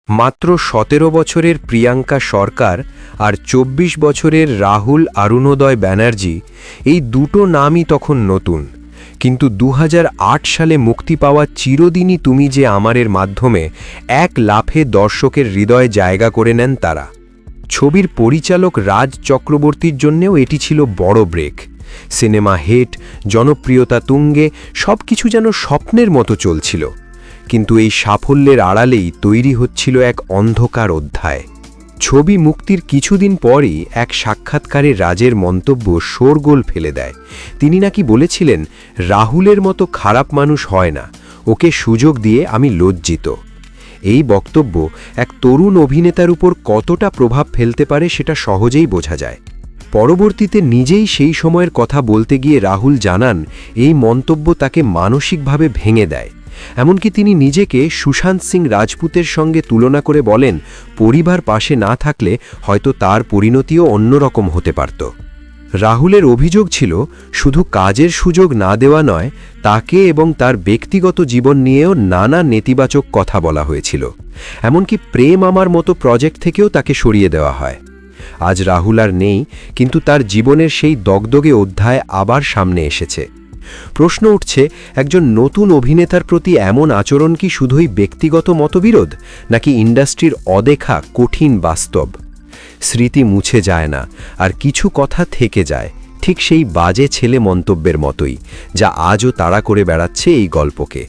মাত্র ১৭ বছরের প্রিয়াঙ্কা সরকার আর ২৪ বছরের রাহুল অরুণোদয় ব্যানার্জি, এই দুটো নামই তখন নতুন। কিন্তু ২০০৮ সালে মুক্তি পাওয়া চিরদিনই তুমি যে আমারের মাধ্যমে এক লাফে দর্শকের হৃদয়ে জায়গা করে নেন তারা। ছবির পরিচালক রাজ চক্রবর্তীর জন্যেও এটি ছিল বড় ব্রেক। সিনেমা হিট, জনপ্রিয়তা তুঙ্গে, সবকিছু যেন স্বপ্নের মতো চলছিল। কিন্তু এই সাফল্যের আড়ালেই তৈরি হচ্ছিল এক অন্ধকার অধ্যায়। ছবি মুক্তির কিছুদিন পরই এক সাক্ষাৎকারে রাজের মন্তব্য শোরগোল ফেলে দেয়। তিনি নাকি বলেছিলেন, রাহুলের মতো খারাপ মানুষ হয় না, ওকে সুযোগ দিয়ে আমি লজ্জিত। এই বক্তব্য এক তরুণ অভিনেতার উপর কতটা প্রভাব ফেলতে পারে সেটা সহজেই বোঝা যায়। পরবর্তীতে নিজেই সেই সময়ের কথা বলতে গিয়ে রাহুল জানান, এই মন্তব্য তাকে মানসিকভাবে ভেঙে দেয়। এমনকি তিনি নিজেকে সুশান্ত সিং রাজপুতের সঙ্গে তুলনা করে বলেন, পরিবার পাশে না থাকলে হয়তো তার পরিণতিও অন্যরকম হতে পারত। রাহুলের অভিযোগ ছিল, শুধু কাজের সুযোগ না দেওয়া নয়, তাকে এবং তার ব্যক্তিগত জীবন নিয়েও নানা নেতিবাচক কথা বলা হয়েছিল। এমনকি প্রেম আমার মতো প্রজেক্ট থেকেও তাকে সরিয়ে দেওয়া হয়। আজ রাহুল আর নেই, কিন্তু তার জীবনের সেই দগদগে অধ্যায় আবার সামনে এসেছে। প্রশ্ন উঠছে, একজন নতুন অভিনেতার প্রতি এমন আচরণ কি শুধুই ব্যক্তিগত মতবিরোধ, নাকি ইন্ডাস্ট্রির অদেখা কঠিন বাস্তব? স্মৃতি মুছে যায় না, আর কিছু কথা থেকে যায়, ঠিক সেই বাজে ছেলে মন্তব্যের মতোই, যা আজও তাড়া করে বেড়াচ্ছে এই গল্পকে।